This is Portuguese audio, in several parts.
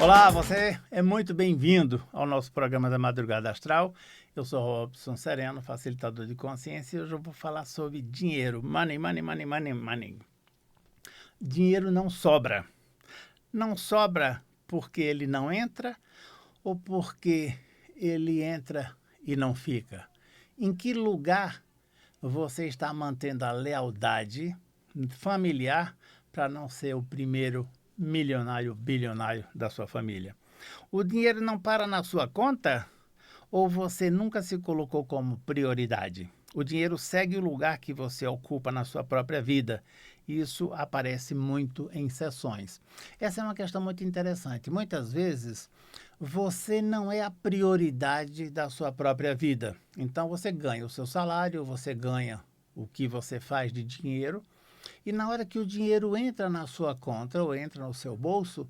Olá, você é muito bem-vindo ao nosso programa da Madrugada Astral. Eu sou Robson Sereno, facilitador de consciência, e hoje eu vou falar sobre dinheiro. Money, money, money, money, money. Dinheiro não sobra. Não sobra porque ele não entra ou porque ele entra e não fica. Em que lugar você está mantendo a lealdade familiar para não ser o primeiro milionário, bilionário da sua família? O dinheiro não para na sua conta ou você nunca se colocou como prioridade? O dinheiro segue o lugar que você ocupa na sua própria vida. Isso aparece muito em sessões. Essa é uma questão muito interessante. Muitas vezes você não é a prioridade da sua própria vida. Então você ganha o seu salário, você ganha o que você faz de dinheiro, e na hora que o dinheiro entra na sua conta ou entra no seu bolso,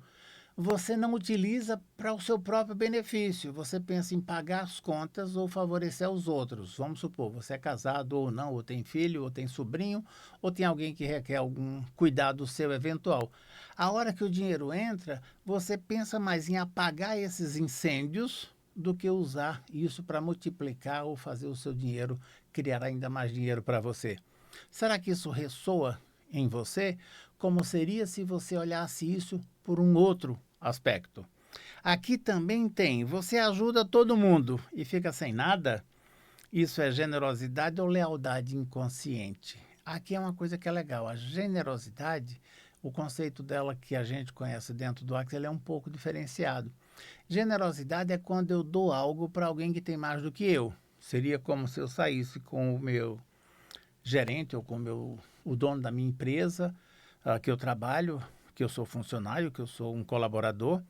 você não utiliza para o seu próprio benefício. Você pensa em pagar as contas ou favorecer os outros. Vamos supor, você é casado ou não, ou tem filho, ou tem sobrinho, ou tem alguém que requer algum cuidado seu eventual. A hora que o dinheiro entra, você pensa mais em apagar esses incêndios do que usar isso para multiplicar ou fazer o seu dinheiro criar ainda mais dinheiro para você. Será que isso ressoa em você? Como seria se você olhasse isso por um outro aspecto? Aqui também tem, você ajuda todo mundo e fica sem nada? Isso é generosidade ou lealdade inconsciente? Aqui é uma coisa que é legal, a generosidade, o conceito dela que a gente conhece dentro do Axel é um pouco diferenciado. Generosidade é quando eu dou algo para alguém que tem mais do que eu. Seria como se eu saísse com o meu gerente ou com o dono da minha empresa, que eu trabalho, que eu sou funcionário, que eu sou um colaborador,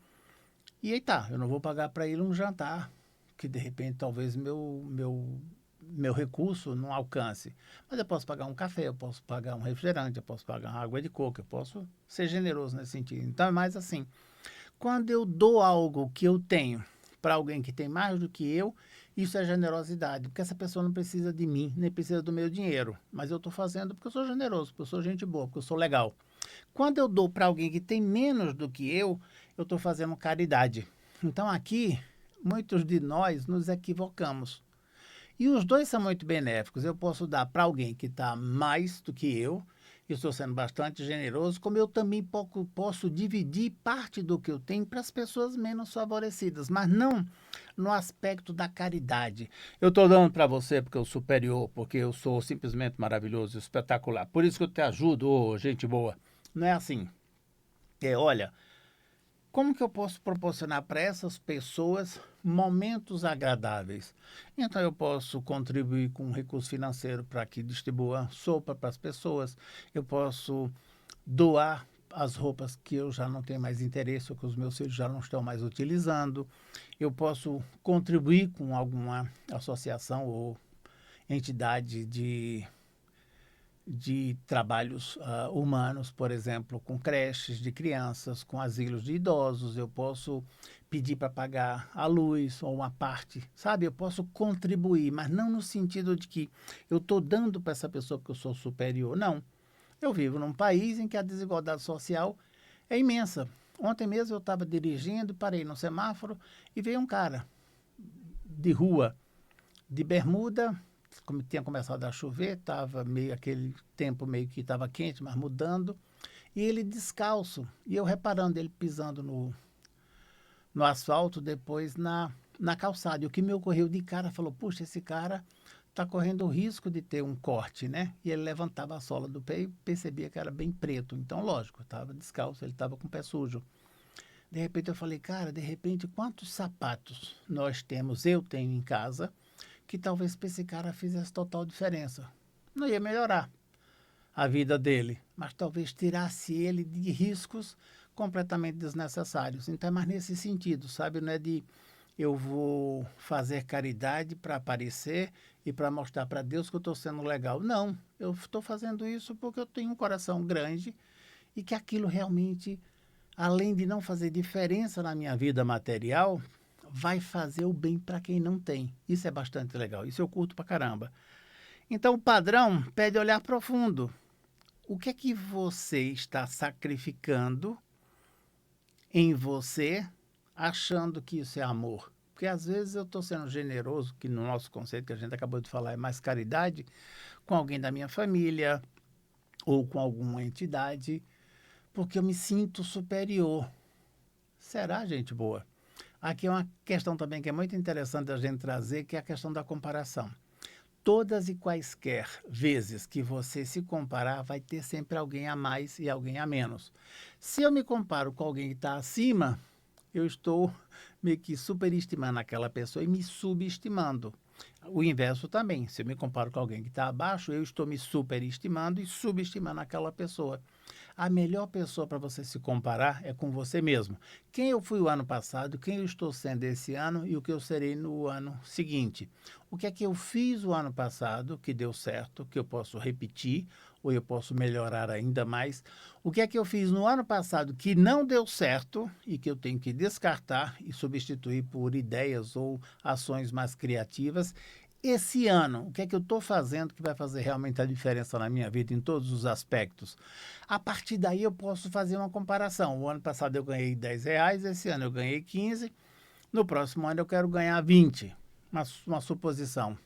e aí tá, eu não vou pagar para ele um jantar, que de repente talvez meu recurso não alcance. Mas eu posso pagar um café, eu posso pagar um refrigerante, eu posso pagar uma água de coco, eu posso ser generoso nesse sentido. Então é mais assim, quando eu dou algo que eu tenho para alguém que tem mais do que eu, isso é generosidade, porque essa pessoa não precisa de mim, nem precisa do meu dinheiro, mas eu estou fazendo porque eu sou generoso, porque eu sou gente boa, porque eu sou legal. Quando eu dou para alguém que tem menos do que eu estou fazendo caridade. Então aqui, muitos de nós nos equivocamos. E os dois são muito benéficos. Eu posso dar para alguém que está mais do que eu estou sendo bastante generoso, como eu também posso dividir parte do que eu tenho para as pessoas menos favorecidas, mas não no aspecto da caridade. Eu estou dando para você porque eu sou superior, porque eu sou simplesmente maravilhoso, espetacular. Por isso que eu te ajudo, oh, gente boa. Não é assim. Olha, como que eu posso proporcionar para essas pessoas momentos agradáveis? Então eu posso contribuir com um recurso financeiro para que distribua sopa para as pessoas. Eu posso doar as roupas que eu já não tenho mais interesse ou que os meus filhos já não estão mais utilizando. Eu posso contribuir com alguma associação ou entidade de trabalhos humanos, por exemplo, com creches de crianças, com asilos de idosos. Eu posso pedir para pagar a luz ou uma parte, sabe? Eu posso contribuir, mas não no sentido de que eu estou dando para essa pessoa porque eu sou superior. Não. Eu vivo num país em que a desigualdade social é imensa. Ontem mesmo eu estava dirigindo, parei no semáforo e veio um cara de rua, de bermuda, como tinha começado a chover, estava meio aquele tempo meio que estava quente, mas mudando, e ele descalço, e eu reparando ele pisando no asfalto, depois na calçada. E o que me ocorreu de cara, falou, puxa, esse cara está correndo o risco de ter um corte, né? E ele levantava a sola do pé e percebia que era bem preto. Então, lógico, estava descalço, ele estava com o pé sujo. De repente eu falei, cara, de repente quantos sapatos nós temos, eu tenho em casa, que talvez para esse cara fizesse total diferença. Não ia melhorar a vida dele, mas talvez tirasse ele de riscos completamente desnecessários. Então é mais nesse sentido, sabe? Não é de eu vou fazer caridade para aparecer e para mostrar para Deus que eu estou sendo legal. Não, eu estou fazendo isso porque eu tenho um coração grande e que aquilo realmente, além de não fazer diferença na minha vida material, vai fazer o bem para quem não tem. Isso é bastante legal, isso eu curto pra caramba. Então o padrão pede olhar profundo. O que é que você está sacrificando em você achando que isso é amor. Porque às vezes eu estou sendo generoso, que no nosso conceito que a gente acabou de falar é mais caridade, com alguém da minha família ou com alguma entidade, porque eu me sinto superior. Será, gente boa? Aqui é uma questão também que é muito interessante a gente trazer, que é a questão da comparação. Todas e quaisquer vezes que você se comparar, vai ter sempre alguém a mais e alguém a menos. Se eu me comparo com alguém que está acima, eu estou meio que superestimando aquela pessoa e me subestimando. O inverso também. Se eu me comparo com alguém que está abaixo, eu estou me superestimando e subestimando aquela pessoa. A melhor pessoa para você se comparar é com você mesmo. Quem eu fui o ano passado, quem eu estou sendo esse ano e o que eu serei no ano seguinte. O que é que eu fiz o ano passado que deu certo, que eu posso repetir ou eu posso melhorar ainda mais? O que é que eu fiz no ano passado que não deu certo e que eu tenho que descartar e substituir por ideias ou ações mais criativas? Esse ano, o que é que eu estou fazendo que vai fazer realmente a diferença na minha vida em todos os aspectos? A partir daí eu posso fazer uma comparação. O ano passado eu ganhei R$ 10, esse ano eu ganhei 15, no próximo ano eu quero ganhar 20, uma suposição.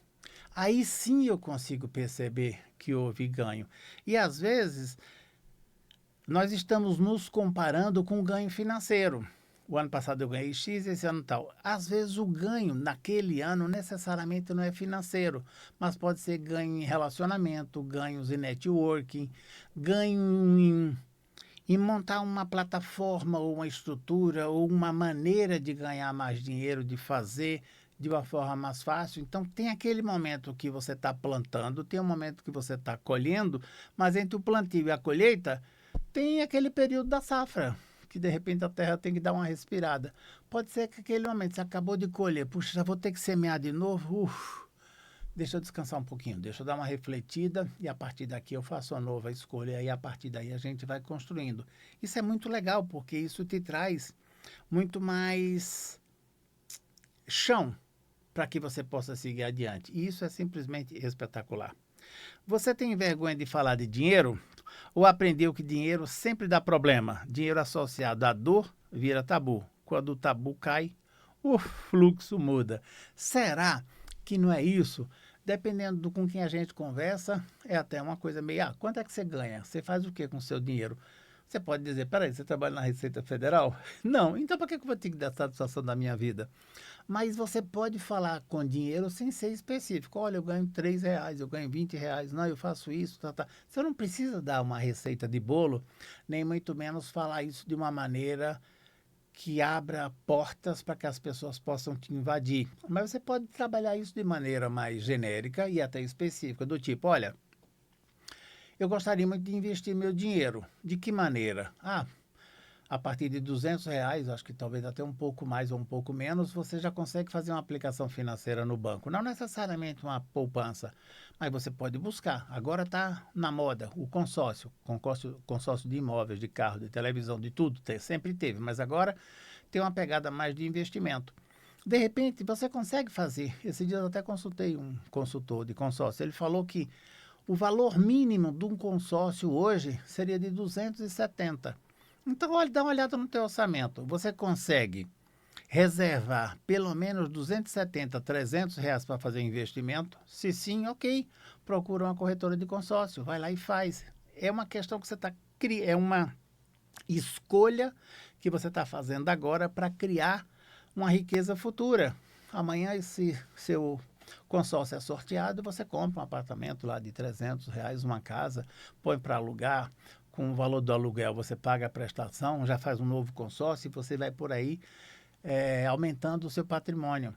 Aí sim eu consigo perceber que houve ganho. E às vezes nós estamos nos comparando com o ganho financeiro. O ano passado eu ganhei X, esse ano tal. Às vezes o ganho naquele ano necessariamente não é financeiro, mas pode ser ganho em relacionamento, ganhos em networking, ganho em montar uma plataforma ou uma estrutura ou uma maneira de ganhar mais dinheiro, de fazer de uma forma mais fácil. Então tem aquele momento que você está plantando, tem um momento que você está colhendo, mas entre o plantio e a colheita tem aquele período da safra, que de repente a terra tem que dar uma respirada. Pode ser que aquele momento você acabou de colher, puxa, já vou ter que semear de novo, deixa eu descansar um pouquinho, deixa eu dar uma refletida e a partir daqui eu faço uma nova escolha e a partir daí a gente vai construindo. Isso é muito legal porque isso te traz muito mais chão para que você possa seguir adiante. E isso é simplesmente espetacular. Você tem vergonha de falar de dinheiro? Ou aprendeu que dinheiro sempre dá problema? Dinheiro associado à dor vira tabu. Quando o tabu cai, o fluxo muda. Será que não é isso? Dependendo do com quem a gente conversa, é até uma coisa meio, quanto é que você ganha? Você faz o que com o seu dinheiro? Você pode dizer, peraí, você trabalha na Receita Federal? Não, então para que eu vou ter que dar satisfação da minha vida? Mas você pode falar com dinheiro sem ser específico. Olha, eu ganho R$ 3, eu ganho R$ 20, não, eu faço isso, tá, tá. Você não precisa dar uma receita de bolo, nem muito menos falar isso de uma maneira que abra portas para que as pessoas possam te invadir. Mas você pode trabalhar isso de maneira mais genérica e até específica, do tipo, olha, eu gostaria muito de investir meu dinheiro. De que maneira? A partir de R$ 200, acho que talvez até um pouco mais ou um pouco menos, você já consegue fazer uma aplicação financeira no banco. Não necessariamente uma poupança, mas você pode buscar. Agora está na moda o consórcio de imóveis, de carro, de televisão, de tudo, sempre teve, mas agora tem uma pegada mais de investimento. De repente, você consegue fazer. Esse dia eu até consultei um consultor de consórcio. Ele falou que o valor mínimo de um consórcio hoje seria de 270. Então, olha, dá uma olhada no teu orçamento. Você consegue reservar pelo menos 270, R$ 300 para fazer investimento? Se sim, ok. Procura uma corretora de consórcio. Vai lá e faz. É uma questão que você está criando. É uma escolha que você está fazendo agora para criar uma riqueza futura. Amanhã, esse seu consórcio é sorteado, você compra um apartamento lá de R$ 300, uma casa, põe para alugar. Com o valor do aluguel, você paga a prestação, já faz um novo consórcio e você vai por aí aumentando o seu patrimônio.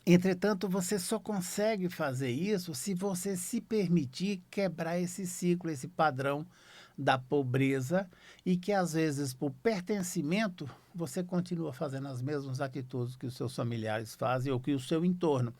Entretanto, você só consegue fazer isso se você se permitir quebrar esse ciclo, esse padrão da pobreza e que, às vezes, por pertencimento, você continua fazendo as mesmas atitudes que os seus familiares fazem ou que o seu entorno.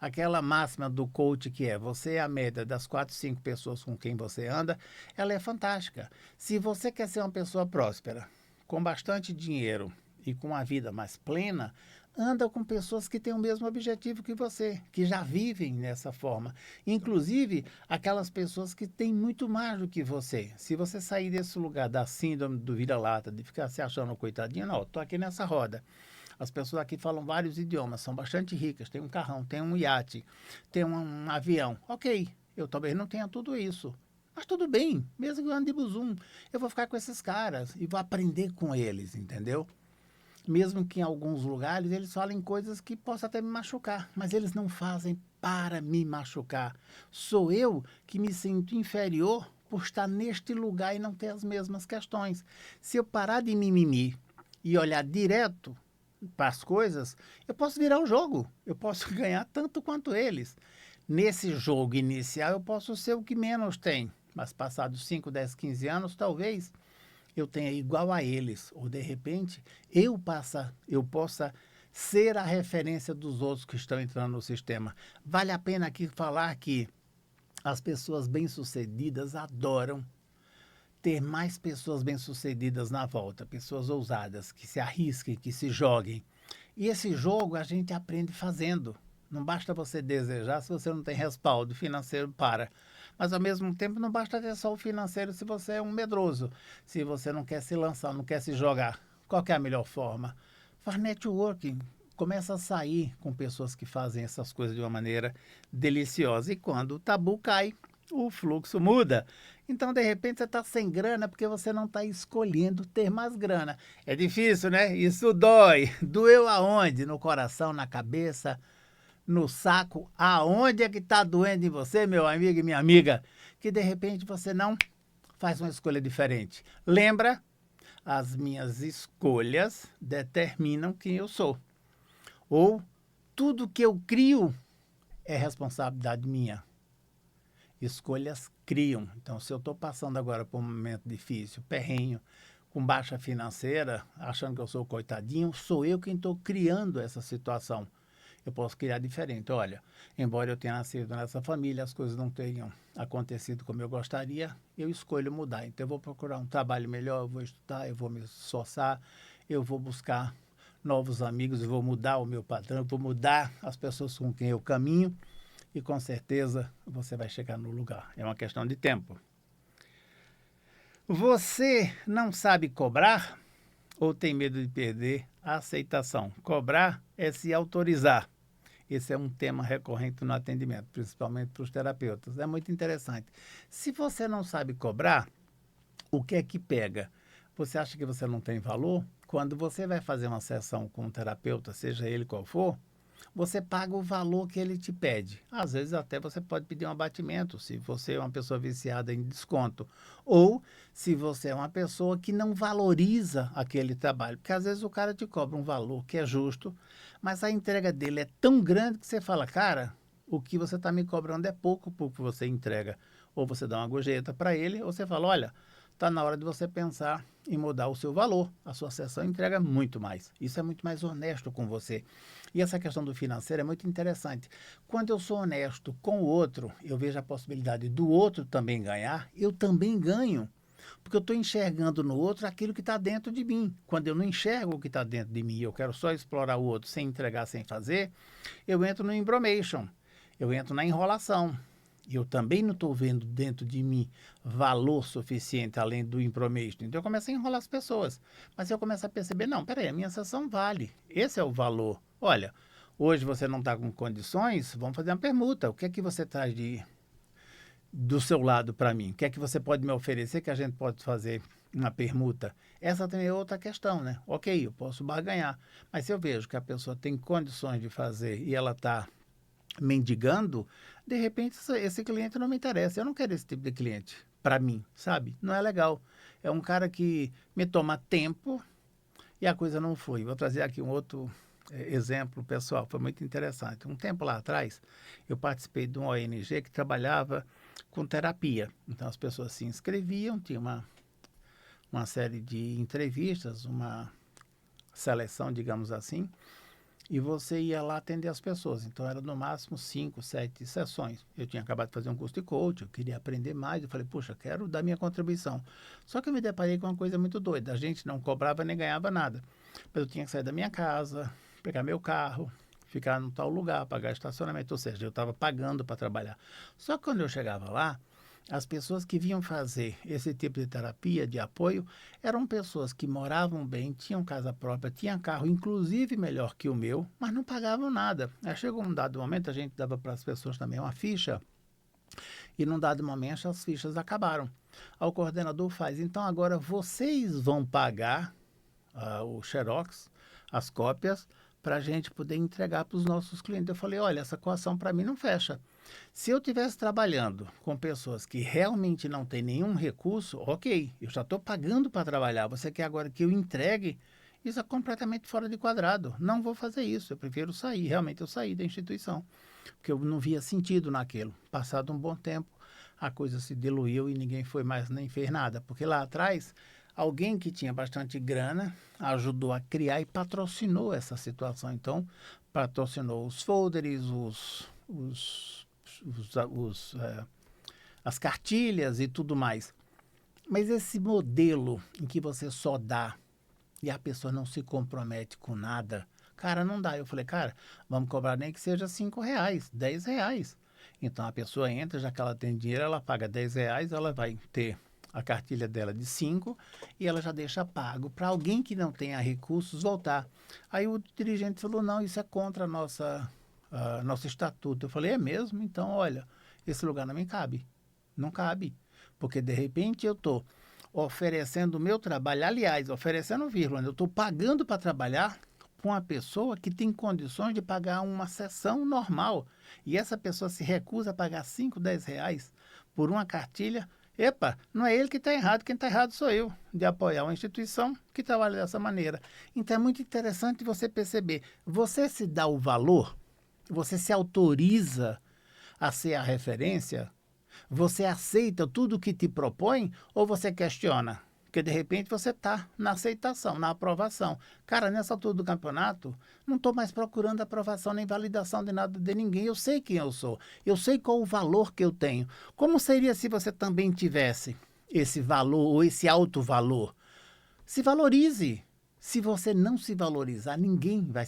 Aquela máxima do coach que é, você é a média das 4, 5 pessoas com quem você anda, ela é fantástica. Se você quer ser uma pessoa próspera, com bastante dinheiro e com uma vida mais plena, anda com pessoas que têm o mesmo objetivo que você, que já vivem dessa forma. Inclusive, aquelas pessoas que têm muito mais do que você. Se você sair desse lugar da síndrome do vira-lata, de ficar se achando coitadinho, não, estou aqui nessa roda. As pessoas aqui falam vários idiomas, são bastante ricas, tem um carrão, tem um iate, tem um avião. Ok, eu talvez não tenha tudo isso. Mas tudo bem, mesmo que eu ande de busum, eu vou ficar com esses caras e vou aprender com eles, entendeu? Mesmo que em alguns lugares eles falem coisas que possam até me machucar, mas eles não fazem para me machucar. Sou eu que me sinto inferior por estar neste lugar e não ter as mesmas questões. Se eu parar de mimimi e olhar direto para as coisas, eu posso virar o jogo, eu posso ganhar tanto quanto eles. Nesse jogo inicial, eu posso ser o que menos tem, mas passados 5, 10, 15 anos, talvez eu tenha igual a eles, ou de repente eu possa ser a referência dos outros que estão entrando no sistema. Vale a pena aqui falar que as pessoas bem-sucedidas adoram ter mais pessoas bem-sucedidas na volta, pessoas ousadas, que se arrisquem, que se joguem. E esse jogo a gente aprende fazendo. Não basta você desejar se você não tem respaldo financeiro para. Mas, ao mesmo tempo, não basta ter só o financeiro se você é um medroso, se você não quer se lançar, não quer se jogar. Qual que é a melhor forma? Faz networking. Começa a sair com pessoas que fazem essas coisas de uma maneira deliciosa. E quando o tabu cai, o fluxo muda. Então, de repente, você está sem grana porque você não está escolhendo ter mais grana. É difícil, né? Isso dói. Doeu aonde? No coração, na cabeça, no saco. Aonde é que está doendo em você, meu amigo e minha amiga? Que, de repente, você não faz uma escolha diferente. Lembra? As minhas escolhas determinam quem eu sou. Ou tudo que eu crio é responsabilidade minha. Escolhas criam. Então, se eu estou passando agora por um momento difícil, perrenho, com baixa financeira, achando que eu sou coitadinho, sou eu quem estou criando essa situação. Eu posso criar diferente. Olha, embora eu tenha nascido nessa família, as coisas não tenham acontecido como eu gostaria, eu escolho mudar. Então, eu vou procurar um trabalho melhor, eu vou estudar, eu vou me esforçar, eu vou buscar novos amigos, eu vou mudar o meu padrão, eu vou mudar as pessoas com quem eu caminho, e com certeza você vai chegar no lugar. É uma questão de tempo. Você não sabe cobrar ou tem medo de perder a aceitação? Cobrar é se autorizar. Esse é um tema recorrente no atendimento, principalmente para os terapeutas. É muito interessante. Se você não sabe cobrar, o que é que pega? Você acha que você não tem valor? Quando você vai fazer uma sessão com um terapeuta, seja ele qual for, você paga o valor que ele te pede. Às vezes até você pode pedir um abatimento, se você é uma pessoa viciada em desconto. Ou se você é uma pessoa que não valoriza aquele trabalho. Porque às vezes o cara te cobra um valor que é justo, mas a entrega dele é tão grande que você fala, cara, o que você está me cobrando é pouco por que você entrega. Ou você dá uma gorjeta para ele, ou você fala, olha, está na hora de você pensar em mudar o seu valor. A sua sessão entrega muito mais. Isso é muito mais honesto com você. E essa questão do financeiro é muito interessante. Quando eu sou honesto com o outro, eu vejo a possibilidade do outro também ganhar, eu também ganho. Porque eu estou enxergando no outro aquilo que está dentro de mim. Quando eu não enxergo o que está dentro de mim, eu quero só explorar o outro sem entregar, sem fazer, eu entro no embromation, eu entro na enrolação. Eu também não estou vendo dentro de mim valor suficiente além do embromation. Então eu começo a enrolar as pessoas. Mas eu começo a perceber, não, peraí, a minha sessão vale. Esse é o valor. Olha, hoje você não está com condições, vamos fazer uma permuta. O que é que você traz do seu lado para mim? O que é que você pode me oferecer que a gente pode fazer uma permuta? Essa também é outra questão, né? Ok, eu posso barganhar. Mas se eu vejo que a pessoa tem condições de fazer e ela está mendigando, de repente esse cliente não me interessa. Eu não quero esse tipo de cliente para mim, sabe? Não é legal. É um cara que me toma tempo e a coisa não foi. Vou trazer aqui um outro exemplo pessoal, foi muito interessante. Um tempo lá atrás, eu participei de uma ONG que trabalhava com terapia. Então as pessoas se inscreviam, tinha uma série de entrevistas, uma seleção, digamos assim, e você ia lá atender as pessoas. Então, era no máximo 5, 7 sessões. Eu tinha acabado de fazer um curso de coach, eu queria aprender mais. Eu falei, puxa, quero dar minha contribuição. Só que eu me deparei com uma coisa muito doida. A gente não cobrava nem ganhava nada. Mas eu tinha que sair da minha casa, pegar meu carro, ficar num tal lugar, pagar estacionamento. Ou seja, eu estava pagando para trabalhar. Só que quando eu chegava lá, As pessoas que vinham fazer esse tipo de terapia, de apoio, eram pessoas que moravam bem, tinham casa própria, tinham carro, inclusive melhor que o meu, mas não pagavam nada. Aí chegou um dado momento, a gente dava para as pessoas também uma ficha, e num dado momento as fichas acabaram. Aí o coordenador faz, então agora vocês vão pagar o xerox, as cópias, para a gente poder entregar para os nossos clientes. Eu falei, olha, essa coação para mim não fecha. Se eu estivesse trabalhando com pessoas que realmente não têm nenhum recurso, ok, eu já estou pagando para trabalhar. Você quer agora que eu entregue? Isso é completamente fora de quadrado. Não vou fazer isso. Eu prefiro sair. Realmente eu saí da instituição, porque eu não via sentido naquilo. Passado um bom tempo, a coisa se diluiu e ninguém foi mais nem fez nada. Porque lá atrás, alguém que tinha bastante grana ajudou a criar e patrocinou essa situação. Então, patrocinou os folders, as cartilhas e tudo mais. Mas esse modelo em que você só dá e a pessoa não se compromete com nada, cara, não dá. Eu falei, cara, vamos cobrar nem que seja R$ 5, R$ 10. Então a pessoa entra, já que ela tem dinheiro, ela paga R$ 10, ela vai ter a cartilha dela de 5 e ela já deixa pago para alguém que não tenha recursos voltar. Aí o dirigente falou, não, isso é contra nosso estatuto. Eu falei, é mesmo? Então, olha, esse lugar não me cabe. Não cabe. Porque, de repente, eu estou oferecendo o meu trabalho, aliás, oferecendo vírgula, eu estou pagando para trabalhar com uma pessoa que tem condições de pagar uma sessão normal. E essa pessoa se recusa a pagar 5, R$ 10 por uma cartilha. Epa, não é ele que está errado, quem está errado sou eu, de apoiar uma instituição que trabalha dessa maneira. Então é muito interessante você perceber, você se dá o valor, você se autoriza a ser a referência, você aceita tudo que te propõe ou você questiona? Porque de repente você está na aceitação, na aprovação. Cara, nessa altura do campeonato, não estou mais procurando aprovação nem validação de nada de ninguém. Eu sei quem eu sou, eu sei qual o valor que eu tenho. Como seria se você também tivesse esse valor ou esse alto valor? Se valorize. Se você não se valorizar, ninguém vai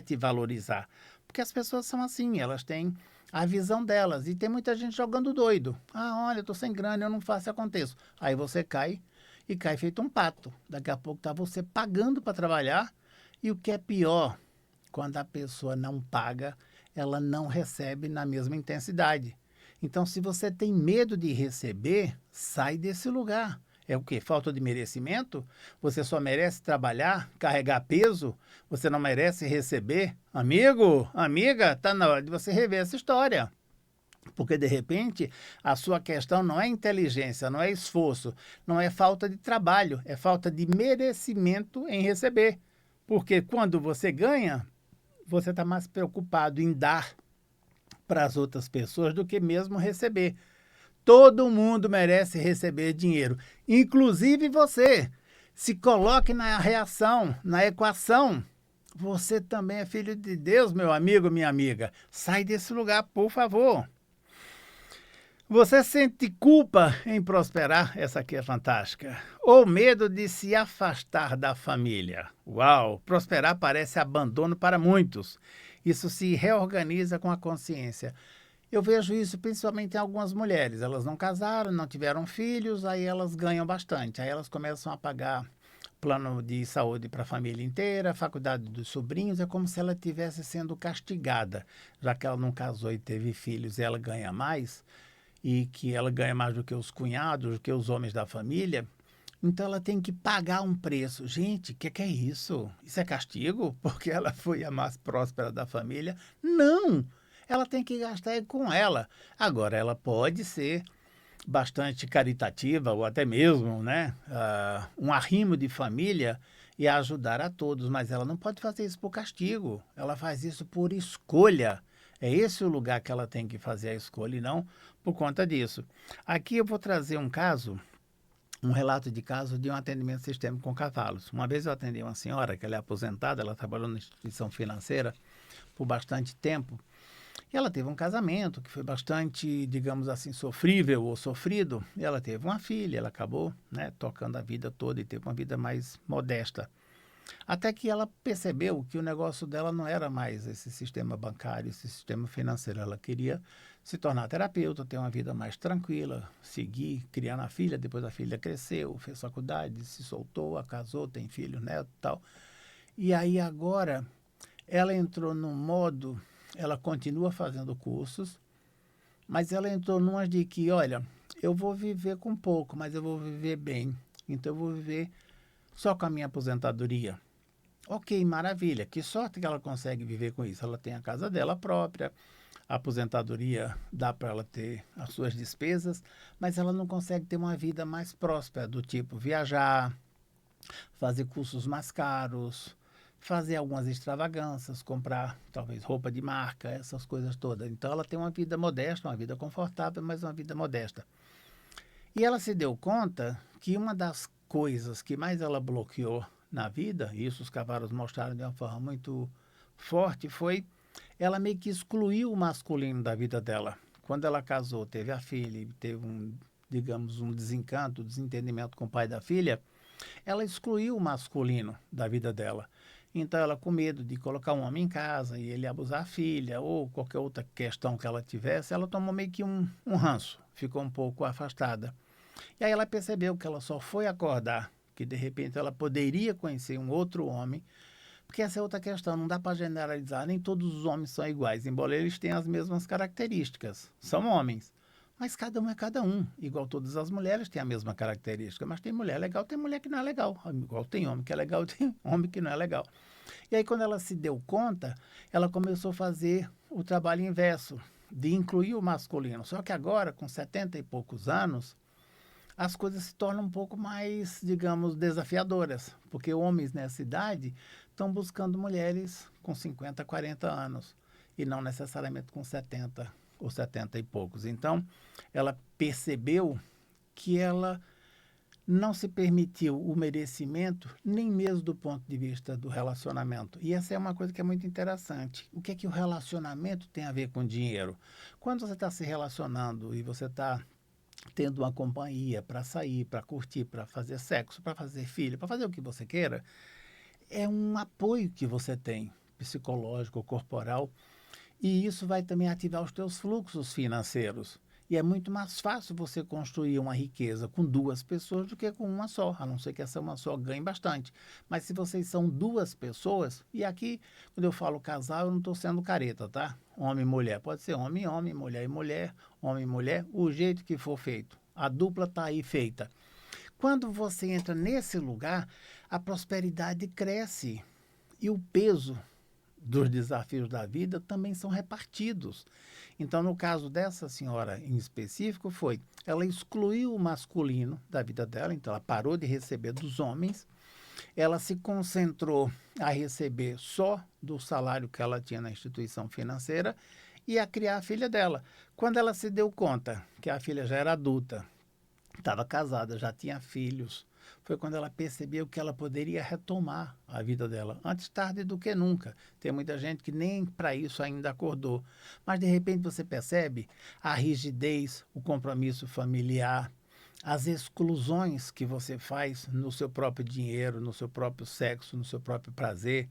te valorizar. Porque as pessoas são assim, elas têm a visão delas. E tem muita gente jogando doido. Ah, olha, eu estou sem grana, eu não faço e aconteço. Aí você cai e cai feito um pato. Daqui a pouco está você pagando para trabalhar. E o que é pior, quando a pessoa não paga, ela não recebe na mesma intensidade. Então, se você tem medo de receber, sai desse lugar. É o quê? Falta de merecimento? Você só merece trabalhar, carregar peso? Você não merece receber? Amigo, amiga, está na hora de você rever essa história. Porque, de repente, a sua questão não é inteligência, não é esforço, não é falta de trabalho, é falta de merecimento em receber. Porque quando você ganha, você está mais preocupado em dar para as outras pessoas do que mesmo receber. Todo mundo merece receber dinheiro, inclusive você. Se coloque na reação, na equação. Você também é filho de Deus, meu amigo, minha amiga. Sai desse lugar, por favor. Você sente culpa em prosperar? Essa aqui é fantástica. Ou medo de se afastar da família? Uau! Prosperar parece abandono para muitos. Isso se reorganiza com a consciência. Eu vejo isso principalmente em algumas mulheres. Elas não casaram, não tiveram filhos, aí elas ganham bastante. Aí elas começam a pagar plano de saúde para a família inteira, faculdade dos sobrinhos. É como se ela estivesse sendo castigada, já que ela não casou e teve filhos e ela ganha mais, e que ela ganha mais do que os cunhados, do que os homens da família. Então ela tem que pagar um preço. Gente, o que é isso? Isso é castigo? Porque ela foi a mais próspera da família? Não! Ela tem que gastar com ela. Agora, ela pode ser bastante caritativa ou até mesmo, né, um arrimo de família e ajudar a todos, mas ela não pode fazer isso por castigo. Ela faz isso por escolha. É esse o lugar que ela tem que fazer a escolha e não por conta disso. Aqui eu vou trazer um relato de caso de um atendimento sistêmico com cavalos. Uma vez eu atendi uma senhora que ela é aposentada, ela trabalhou na instituição financeira por bastante tempo. E ela teve um casamento que foi bastante, digamos assim, sofrível ou sofrido. E ela teve uma filha, ela acabou, né, tocando a vida toda e teve uma vida mais modesta. Até que ela percebeu que o negócio dela não era mais esse sistema bancário, esse sistema financeiro. Ela queria se tornar terapeuta, ter uma vida mais tranquila, seguir criando a filha, depois a filha cresceu, fez faculdade, se soltou, casou, tem filho, neto e tal. E aí agora ela entrou num modo, ela continua fazendo cursos, mas ela entrou numa de que, olha, eu vou viver com pouco, mas eu vou viver bem. Então eu vou viver só com a minha aposentadoria. Ok, maravilha, que sorte que ela consegue viver com isso. Ela tem a casa dela própria, a aposentadoria dá para ela ter as suas despesas, mas ela não consegue ter uma vida mais próspera, do tipo viajar, fazer cursos mais caros, fazer algumas extravagâncias, comprar talvez roupa de marca, essas coisas todas. Então ela tem uma vida modesta, uma vida confortável, mas uma vida modesta. E ela se deu conta que uma das coisas que mais ela bloqueou na vida, e isso os cavalos mostraram de uma forma muito forte, foi ela meio que excluiu o masculino da vida dela. Quando ela casou, teve a filha e teve digamos, um desencanto, desentendimento com o pai da filha, ela excluiu o masculino da vida dela. Então ela, com medo de colocar um homem em casa e ele abusar a filha ou qualquer outra questão que ela tivesse, ela tomou meio que um ranço, ficou um pouco afastada. E aí ela percebeu que ela só foi acordar, que de repente ela poderia conhecer um outro homem, porque essa é outra questão, não dá para generalizar, nem todos os homens são iguais, embora eles tenham as mesmas características, são homens. Mas cada um é cada um, igual todas as mulheres têm a mesma característica, mas tem mulher legal, tem mulher que não é legal, igual tem homem que é legal, tem homem que não é legal. E aí quando ela se deu conta, ela começou a fazer o trabalho inverso, de incluir o masculino, só que agora, com 70 e poucos anos, as coisas se tornam um pouco mais, digamos, desafiadoras, porque homens nessa idade estão buscando mulheres com 50, 40 anos, e não necessariamente com 70 ou 70 e poucos. Então, ela percebeu que ela não se permitiu o merecimento, nem mesmo do ponto de vista do relacionamento. E essa é uma coisa que é muito interessante. O que é que o relacionamento tem a ver com dinheiro? Quando você está se relacionando e você está tendo uma companhia para sair, para curtir, para fazer sexo, para fazer filho, para fazer o que você queira, é um apoio que você tem, psicológico, corporal, e isso vai também ativar os teus fluxos financeiros. E é muito mais fácil você construir uma riqueza com duas pessoas do que com uma só, a não ser que essa uma só ganhe bastante. Mas se vocês são duas pessoas, e aqui, quando eu falo casal, eu não estou sendo careta, tá? Homem e mulher, pode ser homem e homem, mulher e mulher, homem e mulher, o jeito que for feito. A dupla está aí feita. Quando você entra nesse lugar, a prosperidade cresce e o peso dos desafios da vida também são repartidos. Então, no caso dessa senhora em específico, ela excluiu o masculino da vida dela, então ela parou de receber dos homens, ela se concentrou a receber só do salário que ela tinha na instituição financeira e a criar a filha dela. Quando ela se deu conta que a filha já era adulta, estava casada, já tinha filhos, foi quando ela percebeu que ela poderia retomar a vida dela. Antes tarde do que nunca. Tem muita gente que nem para isso ainda acordou. Mas, de repente, você percebe a rigidez, o compromisso familiar, as exclusões que você faz no seu próprio dinheiro, no seu próprio sexo, no seu próprio prazer.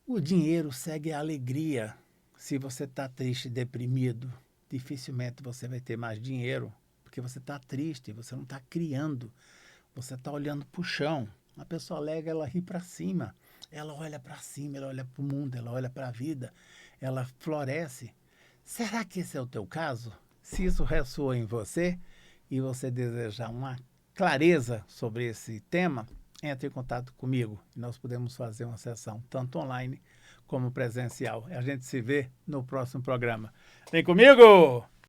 O dinheiro segue a alegria. Se você está triste e deprimido, dificilmente você vai ter mais dinheiro, porque você está triste, você não está criando. Você está olhando para o chão. Uma pessoa alegre, ela ri para cima. Ela olha para cima, ela olha para o mundo, ela olha para a vida, ela floresce. Será que esse é o teu caso? Se isso ressoou em você e você desejar uma clareza sobre esse tema, entre em contato comigo e nós podemos fazer uma sessão tanto online como presencial. A gente se vê no próximo programa. Vem comigo!